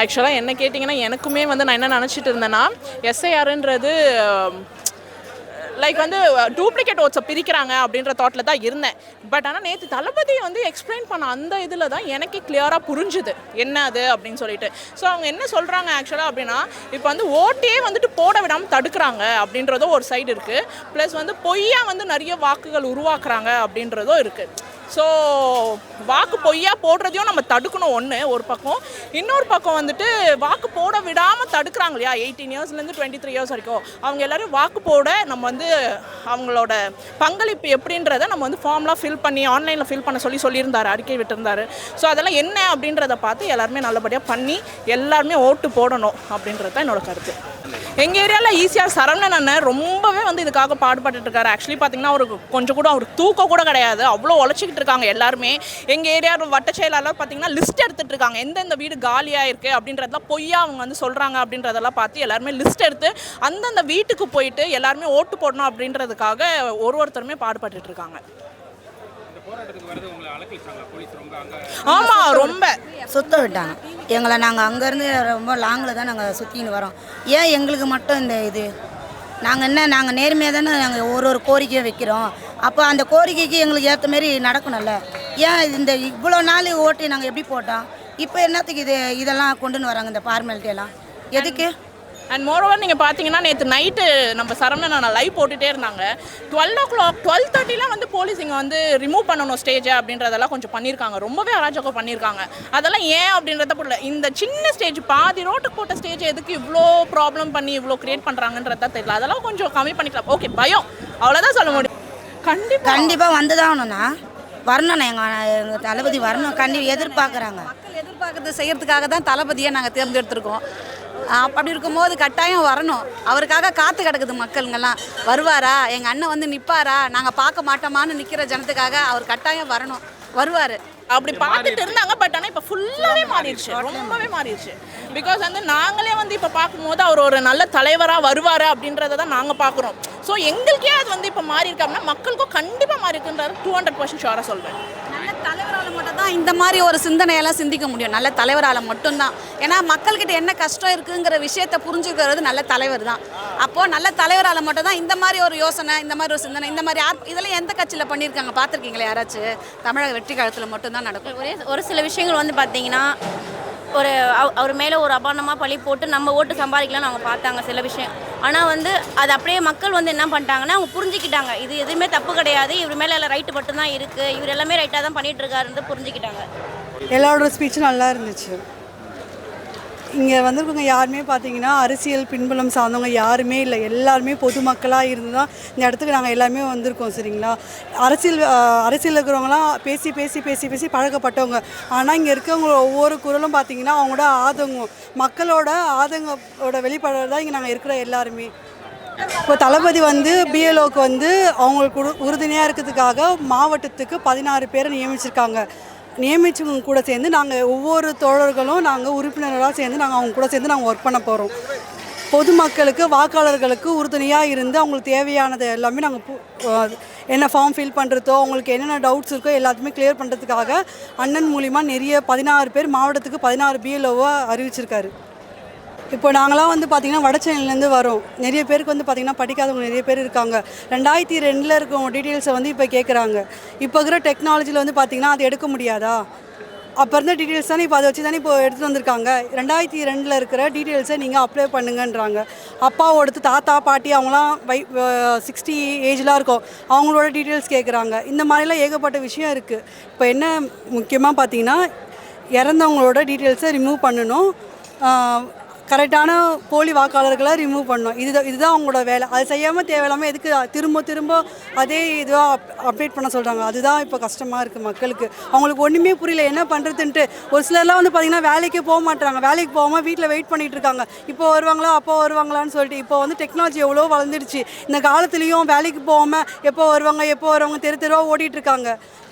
ஆக்சுவலாக என்ன கேட்டிங்கன்னா எனக்குமே வந்து நான் என்ன நினச்சிட்டு இருந்தேன்னா எஸ்ஐஆர்ன்றது லைக் வந்து டூப்ளிகேட் ஓட்ஸை பிரிக்கிறாங்க அப்படின்ற தாட்டில் தான் இருந்தேன். பட் ஆனால் நேற்று தளபதி வந்து எக்ஸ்பிளைன் பண்ண அந்த இதில் தான் எனக்கே கிளியராக புரிஞ்சுது என்ன அது அப்படின்னு சொல்லிட்டு. ஸோ அவங்க என்ன சொல்கிறாங்க ஆக்சுவலாக அப்படின்னா, இப்போ வந்து ஓட்டையே வந்துட்டு போட விடாமல் தடுக்கிறாங்க அப்படின்றதும் ஒரு சைடு இருக்குது. ப்ளஸ் வந்து பொய்யா வந்து நிறைய வாக்குகள் உருவாக்குறாங்க அப்படின்றதும் இருக்குது. ஸோ வாக்கு பொய்யா போடுறதையும் நம்ம தடுக்கணும் ஒன்று ஒரு பக்கம். இன்னொரு பக்கம் வந்துட்டு வாக்கு போட விடாமல் தடுக்கிறாங்க இல்லையா, 18 இயர்ஸ்லேருந்து 23 இயர்ஸ் வரைக்கும் அவங்க எல்லோரும் வாக்கு போட நம்ம வந்து அவங்களோட பங்களிப்பு எப்படின்றத நம்ம வந்து ஃபார்ம்லாம் ஃபில் பண்ணி ஆன்லைனில் ஃபில் பண்ண சொல்லியிருந்தார், அறிக்கை விட்டுருந்தார். ஸோ அதெல்லாம் என்ன அப்படின்றத பார்த்து எல்லாருமே நல்லபடியாக பண்ணி எல்லாருமே ஓட்டு போடணும் அப்படின்றது தான் என்னோட கருத்து. எங்கள் ஏரியாவில் ஈஸியாக சரவணன் அண்ணன் ரொம்பவே வந்து இதுக்காக பாடுபட்டு இருக்காரு. ஆக்சுவலி பார்த்தீங்கன்னா அவருக்கு கொஞ்சம் கூட அவர் தூக்கம் கூட கிடையாது, அவ்வளோ உழைச்சிக்கிட்டு இருக்காங்க எல்லாருமே. எங்கள் ஏரியா வட்ட செயலாளர் பார்த்தீங்கன்னா லிஸ்ட் எடுத்துகிட்டு இருக்காங்க, எந்தெந்த வீடு காலியாக இருக்குது அப்படின்றதெல்லாம் பொய்யா அவங்க வந்து சொல்கிறாங்க அப்படின்றதெல்லாம் பார்த்து எல்லாருமே லிஸ்ட் எடுத்து அந்தந்த வீட்டுக்கு போயிட்டு எல்லாருமே ஓட்டு போடணும் அப்படின்றதுக்காக ஒருத்தருமே பாடுபட்டு இருக்காங்க. ஆமாம், ரொம்ப சுத்த விட்டாங்க எங்களை. நாங்கள் அங்கேருந்து ரொம்ப லாங்கில் தான் நாங்கள் சுற்றின்னு வரோம். ஏன் எங்களுக்கு மட்டும் இந்த இது? நாங்கள் நேர்மையாக தானே நாங்கள் ஒரு கோரிக்கையை வைக்கிறோம். அப்போ அந்த கோரிக்கைக்கு எங்களுக்கு ஏற்ற மாரி நடக்கணும்ல. ஏன் இந்த இவ்வளோ நாள் ஓட்டு நாங்கள் எப்படி போட்டோம்? இப்போ என்னத்துக்கு இதெல்லாம் கொண்டுன்னு வராங்க, இந்த ஃபார்மாலிட்டியெல்லாம் எதுக்கு? அண்ட் மோரோவர் நீங்கள் பார்த்தீங்கன்னா நேற்று நைட்டு நம்ம சரவணன் லைவ் போட்டுகிட்டே இருந்தாங்க. 12 o'clock 12:30 வந்து போலீஸ் இங்கே வந்து ரிமூவ் பண்ணணும் ஸ்டேஜை அப்படின்றதெல்லாம் கொஞ்சம் பண்ணியிருக்காங்க, ரொம்பவே அராஜகம் பண்ணியிருக்காங்க. அதெல்லாம் ஏன் அப்படின்றத புரியல. இந்த சின்ன ஸ்டேஜ் பாதி ரோட்டுக்கு போட்ட ஸ்டேஜ் எதுக்கு இவ்வளோ ப்ராப்ளம் பண்ணி இவ்வளோ க்ரியேட் பண்ணுறாங்கன்றதா தெரியல. அதெல்லாம் கொஞ்சம் கம்மி பண்ணிக்கலாம். ஓகே, பயம் அவ்வளோதான் சொல்ல முடியும். கண்டிப்பாக வந்து தான் ஆகணும்ண்ணா, வரணும்ண்ணா. எங்கள் தளபதி வரணும், கண்டிப்பாக எதிர்பார்க்குறாங்க. மக்கள் எதிர்பார்க்கறது செய்கிறதுக்காக தான் தளபதியை நாங்கள் தேர்ந்தெடுத்திருக்கோம். அப்படி இருக்கும்போது கட்டாயம் வரணும். அவருக்காக காத்து கிடக்குது மக்களுங்கெல்லாம். வருவாரா, எங்கள் அண்ணன் வந்து நிற்பாரா, நாங்கள் பார்க்க மாட்டோமான்னு நிற்கிற ஜனத்துக்காக அவர் கட்டாயம் வரணும், வருவார். அப்படி பார்த்துட்டு இருந்தாங்க. பட் ஆனால் இப்போ ஃபுல்லாகவே மாறிடுச்சு, ரொம்பவே மாறிடுச்சு. பிகாஸ் வந்து நாங்களே வந்து இப்போ பார்க்கும்போது அவர் ஒரு நல்ல தலைவராக வருவார் அப்படின்றத தான் நாங்கள் பார்க்குறோம். ஸோ எங்களுக்கே அது வந்து இப்போ மாறி இருக்கு அப்படின்னா மக்களுக்கும் கண்டிப்பாக மாறி இருக்குன்றது 200% ஷுவராக சொல்வேன். நல்ல தலைவரால் மட்டும் தான் இந்த மாதிரி ஒரு சிந்தனையெல்லாம் சிந்திக்க முடியும், நல்ல தலைவரால் மட்டும்தான். ஏன்னா மக்கள்கிட்ட என்ன கஷ்டம் இருக்குங்கிற விஷயத்தை புரிஞ்சுக்கிறது நல்ல தலைவர் தான். அப்போது நல்ல தலைவரால் மட்டும் தான் இந்த மாதிரி ஒரு யோசனை, இந்த மாதிரி ஒரு சிந்தனை, இந்த மாதிரி இதெல்லாம் எந்த கட்சியில் பண்ணியிருக்காங்க பார்த்துருக்கீங்களா யாராச்சும்? தமிழக வெற்றி கழகத்தில் மட்டும்தான் நடக்கும். ஒரு சில விஷயங்கள் வந்து பார்த்தீங்கன்னா அவர் மேலே ஒரு அபாண்டமாக பழி போட்டு நம்ம ஓட்டு சம்பாதிக்கலாம்னு அவங்க பார்த்தாங்க சில விஷயம். ஆனால் வந்து அது அப்படியே மக்கள் வந்து என்ன பண்ணிட்டாங்கன்னா அவங்க புரிஞ்சுக்கிட்டாங்க, இது எதுவுமே தப்பு கிடையாது, இவர் மேலே எல்லாம் ரைட்டு மட்டும்தான் இருக்குது, இவர் எல்லாமே ரைட்டாக தான் பண்ணிகிட்டு இருக்காருன்னு புரிஞ்சுக்கிட்டாங்க. எல்லாரோட ஸ்பீச்சும் நல்லா இருந்துச்சு. இங்கே வந்திருக்கவங்க யாருமே பார்த்தீங்கன்னா அரசியல் பின்புலம் சார்ந்தவங்க யாருமே இல்லை, எல்லாருமே பொதுமக்களாக இருந்து தான் இந்த இடத்துக்கு நாங்கள் எல்லாருமே வந்திருக்கோம். சரிங்களா, அரசியல் இருக்கிறவங்களாம் பேசி பேசி பேசி பேசி பழக்கப்பட்டவங்க. ஆனால் இங்கே இருக்கவங்க ஒவ்வொரு குரலும் பார்த்தீங்கன்னா அவங்களோட ஆதங்கம், மக்களோட ஆதங்கோட வெளிப்பாடு தான் இங்கே நாங்கள் இருக்கிற எல்லாருமே. இப்போ தளபதி வந்து பிஎல்ஓக்கு வந்து அவங்களுக்கு உறுதுணையாக இருக்கிறதுக்காக மாவட்டத்துக்கு 16 பேரை நியமிச்சிருக்காங்க. நியமிச்சவங்க கூட சேர்ந்து நாங்கள் ஒவ்வொரு தோழர்களும் நாங்கள் உறுப்பினர்களாக சேர்ந்து நாங்கள் அவங்க கூட சேர்ந்து நாங்கள் ஒர்க் பண்ண போகிறோம். பொதுமக்களுக்கு வாக்காளர்களுக்கு உறுதுணையாக இருந்து அவங்களுக்கு தேவையானது எல்லாமே நாங்கள் என்ன ஃபார்ம் ஃபில் பண்ணுறதோ அவங்களுக்கு என்னென்ன டவுட்ஸ் இருக்கோ எல்லாத்தையுமே கிளியர் பண்ணுறதுக்காக அண்ணன் மூலிமா நிறைய 16 பேர் மாவட்டத்துக்கு 16 பிஎல்ஓவை அறிவிச்சிருக்காரு. இப்போ நாங்களாம் வந்து பார்த்திங்கன்னா வடச்சென்னையிலேருந்து வரோம். நிறைய பேருக்கு வந்து பார்த்திங்கன்னா படிக்காதவங்க நிறைய பேர் இருக்காங்க. 2002 இருக்கவங்க டீட்டெயில்ஸை வந்து இப்போ கேட்குறாங்க. இப்போ இருக்கிற டெக்னாலஜியில் வந்து பார்த்திங்கன்னா அது எடுக்க முடியாதா? அப்போ இருந்த டீட்டெயில்ஸ் தானே இப்போ அதை வச்சு தானே இப்போ எடுத்துகிட்டு வந்திருக்காங்க. 2002 இருக்கிற டீட்டெயில்ஸை நீங்கள் அப்ளை பண்ணுங்கன்றாங்க. அப்பாவோடது தாத்தா பாட்டி அவங்களாம் 60 ஏஜ்லாம் இருக்கும், அவங்களோட டீட்டெயில்ஸ் கேட்குறாங்க. இந்த மாதிரிலாம் ஏகப்பட்ட விஷயம் இருக்குது. இப்போ என்ன முக்கியமாக பார்த்திங்கன்னா இறந்தவங்களோட டீட்டெயில்ஸை ரிமூவ் பண்ணணும், கரெக்டான போலி வாக்காளர்களை ரிமூவ் பண்ணணும். இதுதான் அவங்களோட வேலை. அது செய்யாமல் தேவையில்லாமல் எதுக்கு திரும்ப அதே இதுவாக அப்டேட் பண்ண சொல்கிறாங்க. அதுதான் இப்போ கஷ்டமாக இருக்குது மக்களுக்கு. அவங்களுக்கு ஒன்றுமே புரியல என்ன பண்ணுறதுன்ட்டு. ஒரு சிலர்லாம் வந்து பார்த்திங்கன்னா வேலைக்கு போக மாட்டாங்க, வேலைக்கு போகாமல் வீட்டில் வெயிட் பண்ணிகிட்டு இருக்காங்க. இப்போ வருவாங்களா அப்போ வருவாங்களான்னு சொல்லிட்டு. இப்போ வந்து டெக்னாலஜி எவ்வளோ வளர்ந்துடுச்சு. இந்த காலத்துலேயும் வேலைக்கு போகாமல் எப்போ வருவாங்க தெருவாக ஓடிட்டுருக்காங்க.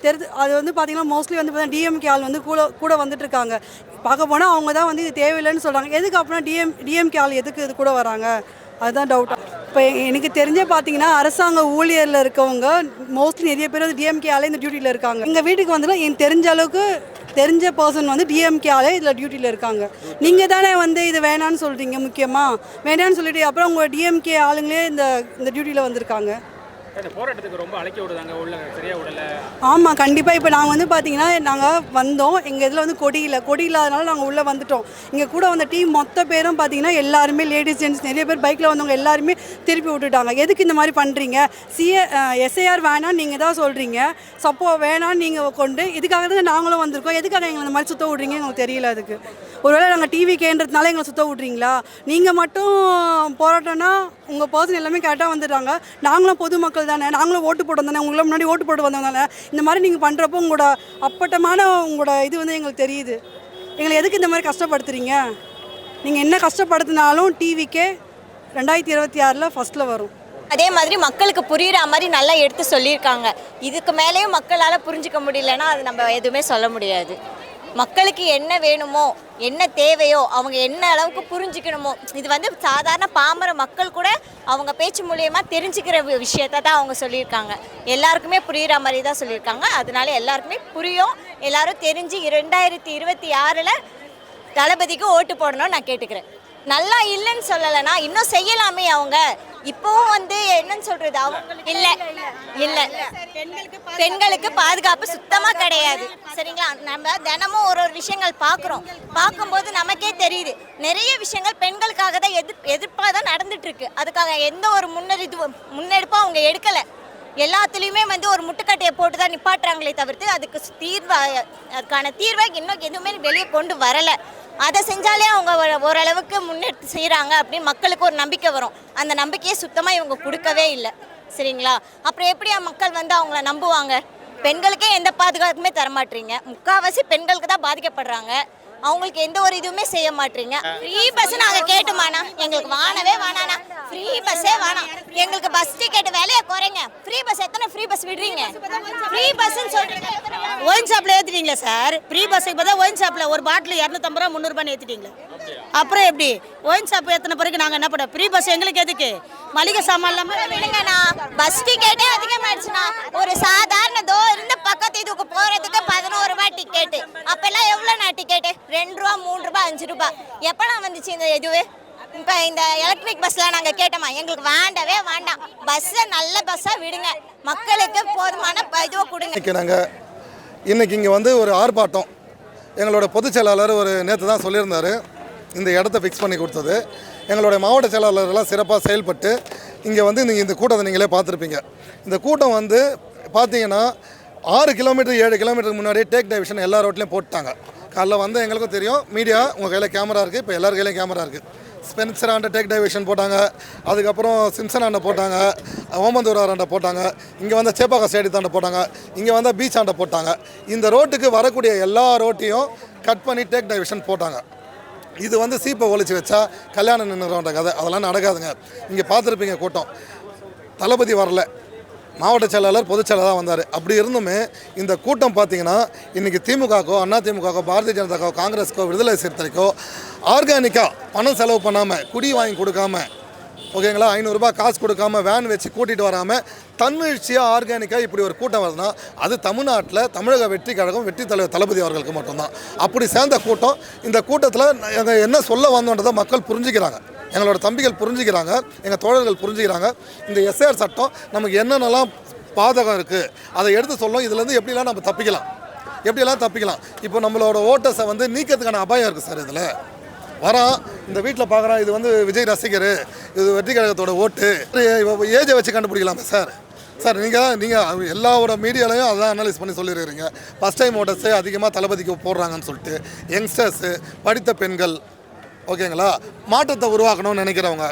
அது வந்து பார்த்திங்கன்னா மோஸ்ட்லி வந்து பார்த்தீங்கன்னா டிஎம்கே ஆள் வந்து கூட வந்துட்டுருக்காங்க. பார்க்க போனால் அவங்க தான் வந்து இது தேவையில்லைன்னு சொல்கிறாங்க. எதுக்கு அப்படின்னா டிஎம்கே ஆள் எதுக்கு இது கூட வராங்க? அதுதான் டவுட்டாக. இப்போ எனக்கு தெரிஞ்சே பார்த்தீங்கன்னா அரசாங்க ஊழியரில் இருக்கவங்க மோஸ்ட்லி நிறைய பேர் வந்து டிஎம்கே ஆளே இந்த டியூட்டியில் இருக்காங்க. எங்கள் வீட்டுக்கு வந்துன்னா எனக்கு தெரிஞ்ச அளவுக்கு தெரிஞ்ச பர்சன் வந்து டிஎம்கே ஆளே இதில் டியூட்டியில் இருக்காங்க. நீங்கள் தானே வந்து இது வேணான்னு சொல்கிறீங்க, முக்கியமாக வேணான்னு சொல்லிட்டு அப்புறம் உங்கள் டிஎம்கே ஆளுங்களே இந்த டியூட்டியில் வந்திருக்காங்க. இந்த போராட்டத்துக்கு ரொம்ப அழைக்க விடுதாங்க, உள்ள சரியாக விடல. ஆமாம், கண்டிப்பாக. இப்போ நாங்கள் வந்து பார்த்தீங்கன்னா நாங்கள் வந்தோம், எங்கள் இதில் வந்து கொடி இல்லாதனால நாங்கள் உள்ளே வந்துட்டோம். இங்கே கூட வந்த டீம் மொத்த பேரும் பார்த்தீங்கன்னா எல்லாருமே லேடிஸ் ஜென்ட்ஸ் நிறைய பேர் பைக்கில் வந்தவங்க எல்லாருமே திருப்பி விட்டுட்டாங்க. எதுக்கு இந்த மாதிரி பண்ணுறீங்க? எஸ்ஐஆர் வேணான்னு நீங்கள் தான் சொல்கிறீங்க, வேணான்னு நீங்கள் கொண்டு இதுக்காக தான் நாங்களும் வந்திருக்கோம். எதுக்காக எங்களை இந்த மாதிரி சுத்த விட்றீங்க எங்களுக்கு தெரியல. அதுக்கு ஒருவேளை நாங்கள் டிவி கேன்றதுனால எங்களை சுத்த விட்றீங்களா? நீங்கள் மட்டும் போராட்டம்னா உங்கள் பர்சன் எல்லாமே கரெக்டாக வந்துடுறாங்க. நாங்களும் பொதுமக்கள் தானே, நாங்களும் ஓட்டு போட்டு வந்தானே, உங்களை முன்னாடி ஓட்டு போட்டு வந்தவங்க. இந்த மாதிரி நீங்கள் பண்ணுறப்போ உங்களோட அப்பட்டமான இது வந்து எங்களுக்கு தெரியுது. எங்களை எதுக்கு இந்த மாதிரி கஷ்டப்படுத்துறீங்க? நீங்கள் என்ன கஷ்டப்படுத்தினாலும் டிவிக்கே 2026 ஃபஸ்ட்டில் வரும். அதே மாதிரி மக்களுக்கு புரிகிற மாதிரி நல்லா எடுத்து சொல்லியிருக்காங்க. இதுக்கு மேலேயும் மக்களால் புரிஞ்சிக்க முடியலன்னா அது நம்ம எதுவுமே சொல்ல முடியாது. மக்களுக்கு என்ன வேணுமோ என்ன தேவையோ அவங்க என்ன அளவுக்கு புரிஞ்சுக்கணுமோ, இது வந்து சாதாரண பாமர மக்கள் கூட அவங்க பேச்சு மூலயமா தெரிஞ்சுக்கிற விஷயத்த தான் அவங்க சொல்லியிருக்காங்க. எல்லாருக்குமே புரிகிற மாதிரி தான் சொல்லியிருக்காங்க. அதனால எல்லாருக்குமே புரியும். எல்லாரும் தெரிஞ்சு 2026 தளபதிக்கு ஓட்டு போடணும்னு நான் கேட்டுக்கிறேன். நல்லா இல்லைன்னு சொல்லலைன்னா இன்னும் செய்யலாமே. அவங்க இப்போவும் வந்து என்னன்னு சொல்றது, அவங்க இல்லை இல்லை பெண்களுக்கு பாதுகாப்பு சுத்தமாக கிடையாது. சரிங்களா? நம்ம தினமும் ஒரு விஷயங்கள் பார்க்கும்போது நமக்கே தெரியுது. நிறைய விஷயங்கள் பெண்களுக்காக தான் எதிர்ப்பாக தான் நடந்துட்டு இருக்கு. அதுக்காக எந்த ஒரு முன்னெடுப்பும் அவங்க எடுக்கலை. எல்லாத்துலேயுமே வந்து ஒரு முட்டுக்கட்டையை போட்டு தான் நிப்பாட்டுறாங்களே தவிர்த்து அதுக்கான தீர்வை இன்னும் எதுவுமே வெளியே கொண்டு வரலை. அதை செஞ்சாலே அவங்க ஓரளவுக்கு முன்னெடுத்து செய்கிறாங்க அப்படின்னு மக்களுக்கு ஒரு நம்பிக்கை வரும். அந்த நம்பிக்கையை சுத்தமாக இவங்க கொடுக்கவே இல்லை. சரிங்களா? அப்புறம் எப்படி மக்கள் வந்து அவங்கள நம்புவாங்க? பெண்களுக்கே எந்த பாதுகாப்புமே தரமாட்டீங்க. முக்கால்வாசி பெண்களுக்கு தான் பாதிக்கப்படுறாங்க. அவங்களுக்கு எந்த ஒரு இதுவுமே செய்ய மாட்டீங்க. ஃப்ரீ பஸ் நாங்கள் கேட்டுமாண்ணா, எங்களுக்கு வானவே வேணாண்ணா, ஃப்ரீ பஸ்ஸே வேணாம். எங்களுக்கு பஸ் டிக்கெட் விலையை குறைங்க. ஃப்ரீ பஸ் எத்தனை ஃப்ரீ பஸ் விடுறீங்க? ஃப்ரீ பஸ்ன்னு சொல்றீங்க. ஒயின் ஷாப்பில் ஏற்றிட்டீங்களா சார்? ஃப்ரீ பஸ்ஸுக்கு பார்த்தா ஒயின் ஷாப்பில் ஒரு பாட்டில் 250 ரூபா 300 ரூபான்னு ஏற்றிட்டீங்களா? அப்புறம் எப்படி ஒயின் ஷாப் ஏற்றின பிறகு நாங்கள் என்ன பண்ணோம்? ஃப்ரீ பஸ் எங்களுக்கு எதுக்கு? மளிகை சாமான் இல்லாமல் விடுங்கண்ணா. பஸ் டிக்கெட்டே அதிகமாகிடுச்சுண்ணா. ஒரு சாதாரண இருந்த பக்கத்து இதுக்கு போகிறதுக்கு 11 ரூபா டிக்கெட்டு. அப்போல்லாம் எவ்வளோண்ணா டிக்கெட்டு? 2 ரூபா 3 ரூபா 5 ரூபா. எப்போண்ணா வந்துச்சு இந்த இதுவே? இப்போ இந்த எலக்ட்ரிக் பஸ்லாம் நாங்கள் கேட்டோமா? எங்களுக்கு வேண்டவே வேண்டாம். பஸ்ஸை நல்ல பஸ்ஸாக விடுங்க. மக்களுக்கு போதுமான இதுவை கொடுங்க. நாங்கள் இன்றைக்கி இங்கே வந்து ஒரு ஆர்ப்பாட்டம், எங்களோட பொதுச் செயலாளர் நேற்று தான் சொல்லியிருந்தார் இந்த இடத்த ஃபிக்ஸ் பண்ணி கொடுத்தது. எங்களுடைய மாவட்ட செயலாளர்கள்லாம் சிறப்பாக செயல்பட்டு இங்கே வந்து நீங்கள் இந்த கூட்டத்தை நீங்களே பார்த்துருப்பீங்க. இந்த கூட்டம் வந்து பார்த்தீங்கன்னா 6 கிலோமீட்டர் 7 கிலோமீட்டருக்கு முன்னாடியே டேக் டைவிஷன் எல்லா ரோட்லேயும் போட்டுட்டாங்க. காலைல வந்து எங்களுக்கும் தெரியும், மீடியா உங்கள் கையில் கேமரா இருக்குது, இப்போ எல்லார் கையிலையும் கேமரா இருக்குது. ஸ்பென்சர் ஆண்ட டேக் டைவேஷன் போட்டாங்க, அதுக்கப்புறம் சிம்சன் ஆண்ட போட்டாங்க, ஓமந்தூரார் ஆண்ட போட்டாங்க, இங்கே வந்து சேப்பாக்கா ஸ்டேடியத்தாண்ட போட்டாங்க, இங்கே வந்து பீச் ஆண்ட போட்டாங்க. இந்த ரோட்டுக்கு வரக்கூடிய எல்லா ரோட்டையும் கட் பண்ணி டேக் டைவேஷன் போட்டாங்க. இது வந்து சீப்பை ஒழிச்சு வச்சா கல்யாணம் நின்றுற கதை, அதெல்லாம் நடக்காதுங்க. இங்கே பார்த்துருப்பீங்க கூட்டம். தளபதி வரல, மாவட்ட செயலாளர் பொதுச் செயலாளர் வந்தார். அப்படி இருந்துமே இந்த கூட்டம் பார்த்தீங்கன்னா இன்றைக்கி திமுகக்கோ அதிமுகக்கோ பாரதிய ஜனதாக்கோ காங்கிரஸுக்கோ விடுதலை சிறுத்தைக்கோ ஆர்கானிக்காக பணம் செலவு பண்ணாமல், குடி வாங்கி கொடுக்காம, ஓகேங்களா, 500 ரூபாய் காசு கொடுக்காம வேன் வச்சு கூட்டிகிட்டு வராமல் தன்னிழ்ச்சியாக ஆர்கானிக்காக இப்படி ஒரு கூட்டம் வருதுன்னா அது தமிழ்நாட்டில் தமிழக வெற்றி கழகம் வெற்றி தலைவர் தளபதி அவர்களுக்கு மட்டும்தான். அப்படி சேர்ந்த கூட்டம். இந்த கூட்டத்தில் நாங்கள் என்ன சொல்ல வந்தோன்றதை மக்கள் புரிஞ்சுக்கிறாங்க, எங்களோட தம்பிகள் புரிஞ்சுக்கிறாங்க, எங்கள் தோழர்கள் புரிஞ்சுக்கிறாங்க. இந்த எஸ்ஐஆர் சட்டம் நமக்கு என்னென்னலாம் பாதகம் இருக்குது அதை எடுத்து சொல்லணும். இதுலேருந்து எப்படிலாம் நம்ம தப்பிக்கலாம். இப்போ நம்மளோட ஓட்டர்ஸை வந்து நீக்கிறதுக்கான அபாயம் இருக்குது சார். இதில் வரான், இந்த வீட்டில் பார்க்குறான், இது வந்து விஜய் ரசிகர், இது வெற்றி கழகத்தோட ஓட்டு, ஏஜை வச்சு கண்டுபிடிக்கலாமே சார். நீங்கள் எல்லாரோட மீடியாலையும் அதான் அனலைஸ் பண்ணி சொல்லிடுறீங்க. ஃபஸ்ட் டைம் ஓட்டர்ஸே அதிகமாக தளபதிக்கு போடுறாங்கன்னு சொல்லிட்டு, யங்ஸ்டர்ஸு, படித்த பெண்கள், ஓகேங்களா, மாற்றத்தை உருவாக்கணும்னு நினைக்கிறவங்க,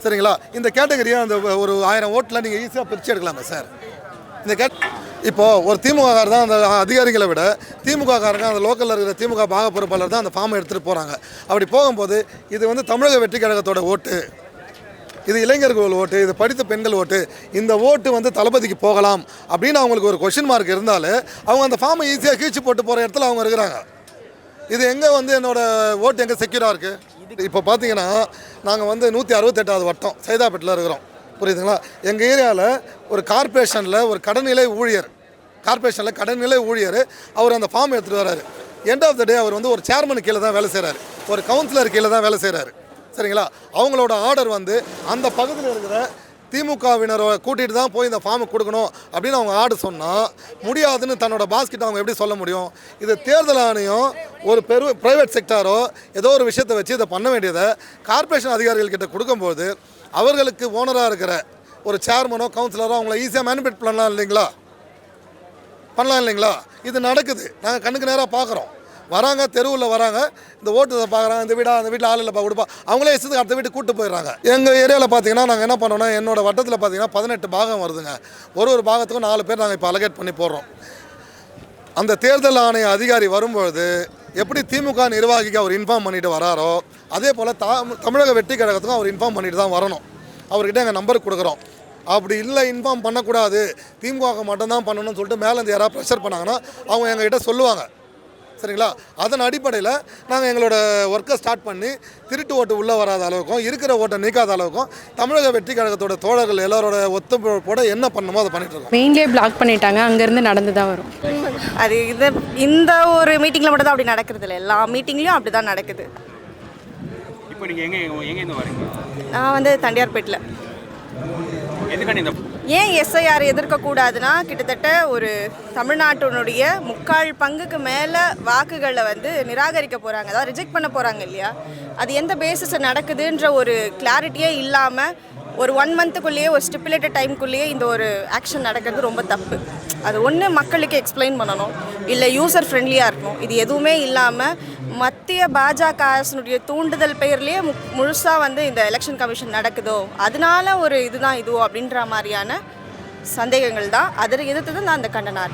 சரிங்களா, இந்த கேட்டகரியை அந்த ஒரு 1000 ஓட்டில் நீங்கள் ஈஸியாக பிரித்து எடுக்கலாமே சார். இப்போது ஒரு திமுககாரர் தான் அந்த அதிகாரிகளை விட திமுககாரங்க அந்த லோக்கலில் இருக்கிற திமுக பாக பொறுப்பாளர் தான் அந்த ஃபார்மை எடுத்துகிட்டு போகிறாங்க. அப்படி போகும்போது இது வந்து தமிழக வெற்றி கழகத்தோட ஓட்டு, இது இளைஞர்கள் ஓட்டு, இது படித்த பெண்கள் ஓட்டு, இந்த ஓட்டு வந்து தளபதிக்கு போகலாம் அப்படின்னு அவங்களுக்கு ஒரு கொஷின் மார்க் இருந்தாலே அவங்க அந்த ஃபார்மை ஈஸியாக கீழ்ச்சி போட்டு போகிற இடத்துல அவங்க இருக்கிறாங்க. இது எங்கே வந்து என்னோடய ஓட்டு எங்கே செக்யூராக இருக்குது? இப்போ பார்த்தீங்கன்னா நாங்கள் வந்து 168வது வட்டம் சைதாப்பேட்டில் இருக்கிறோம், புரியுதுங்களா. எங்கள் ஏரியாவில் ஒரு கார்ப்பரேஷனில் ஒரு கடைநிலை ஊழியர் அவர் அந்த ஃபார்ம் எடுத்துகிட்டு வராரு. எண்ட் ஆஃப் த டே அவர் வந்து ஒரு சேர்மன் கீழே தான் வேலை செய்கிறாரு, ஒரு கவுன்சிலர் கீழே தான் வேலை செய்கிறாரு. சரிங்களா? அவங்களோட ஆர்டர் வந்து அந்த பகுதியில் இருக்கிற திமுகவினரை கூட்டிகிட்டு தான் போய் இந்த ஃபார்மை கொடுக்கணும் அப்படின்னு அவங்க ஆர்டர் சொன்னால் முடியாதுன்னு தன்னோட பாஸ்கிட்ட அவங்க எப்படி சொல்ல முடியும்? இது தேர்தல் ஆணையம் ஒரு ப்ரைவேட் செக்டாரோ ஏதோ ஒரு விஷயத்தை வச்சு இதை பண்ண வேண்டியதை கார்ப்பரேஷன் அதிகாரிகள்கிட்ட கொடுக்கும்போது அவர்களுக்கு ஓனராக இருக்கிற ஒரு சேர்மனோ கவுன்சிலரோ அவங்கள ஈஸியாக மேனிபுலேட் பண்ணலாம் இல்லைங்களா? இது நடக்குது, நாங்கள் கண்ணுக்கு நேராக பார்க்குறோம். வராங்க, தெருவில் வராங்க, இந்த ஓட்டு பார்க்குறாங்க, இந்த வீட்டில் ஆள் இல்லைப்பா கொடுப்பா, அவங்களே இஷ்டத்துக்கு அடுத்த வீட்டுக்கு கூப்பிட்டு போயிடுறாங்க. எங்கள் ஏரியாவில் பார்த்தீங்கன்னா நாங்கள் என்ன பண்ணோன்னா, என்னோட வட்டத்தில் பார்த்தீங்கன்னா 18 பாகம் வருதுங்க. ஒரு பாகத்துக்கும் 4 பேர் நாங்கள் இப்போ அலகேட் பண்ணி போடுறோம். அந்த தேர்தல் ஆணைய அதிகாரி வரும்பொழுது எப்படி திமுக நிர்வாகிக்கு அவர் இன்ஃபார்ம் பண்ணிட்டு வராரோ அதே போல் தமிழக வெற்றி கழகத்துக்கும் அவர் இன்ஃபார்ம் பண்ணிட்டு தான் வரணும். அவர்கிட்ட எங்கள் நம்பர் கொடுக்குறோம். அப்படி இல்லை, இன்ஃபார்ம் பண்ணக்கூடாது, திமுக மட்டும்தான் பண்ணணும்னு சொல்லிட்டு மேலேருந்து யாராவது ப்ரெஷர் பண்ணாங்கன்னா அவங்க எங்ககிட்ட சொல்லுவாங்க. சரிங்களா? அதன் அடிப்படையில் நாங்கள் எங்களோட ஒர்க்கை ஸ்டார்ட் பண்ணி திருட்டு ஓட்டு உள்ளே வராத அளவுக்கும் இருக்கிற ஓட்டை நீக்காத அளவுக்கும் தமிழக வெற்றி கழகத்தோட தோழர்கள் எல்லாரோட ஒத்துழைப்போட என்ன பண்ணணுமோ அதை பண்ணிட்டு இருக்கோம். மெயின்லேயே பிளாக் பண்ணிட்டாங்க, அங்கேருந்து நடந்து தான் வரும். அது இந்த ஒரு மீட்டிங்கில் மட்டும் தான் அப்படி நடக்கிறது இல்லை, எல்லா மீட்டிங்லேயும் அப்படி தான் நடக்குது. இப்போ நீங்கள் எங்கேருந்து வரீங்க? நான் வந்து தண்டியார்பேட்டில். எதுக்காண்டி இந்த ஏன் எஸ்ஐஆர் எதிர்க்கக்கூடாதுன்னா, கிட்டத்தட்ட ஒரு தமிழ்நாட்டினுடைய 3/4 பங்குக்கு மேலே வாக்குகளை வந்து நிராகரிக்க போகிறாங்க, அதாவது ரிஜெக்ட் பண்ண போகிறாங்க இல்லையா? அது எந்த பேசிஸில் நடக்குதுன்ற ஒரு கிளாரிட்டியே இல்லாமல் ஒரு 1 மந்த்துக்குள்ளேயே ஒரு ஸ்டிப்புலேட்டட் டைமுக்குள்ளேயே இந்த ஒரு ஆக்ஷன் நடக்கிறது ரொம்ப தப்பு. அது ஒன்று மக்களுக்கு எக்ஸ்பிளைன் பண்ணணும், இல்லை யூசர் ஃப்ரெண்ட்லியாக இருக்கணும். இது எதுவுமே இல்லாமல் மத்திய பாஜக அரசினுடைய தூண்டுதல் பெயர்லேயே முழுசாக வந்து இந்த எலெக்ஷன் கமிஷன் நடக்குதோ அதனால ஒரு இதுதான் இதுவோ அப்படின்ற மாதிரியான சந்தேகங்கள் தான். அதை எதிர்த்து தான் நான் அந்த கண்டனம்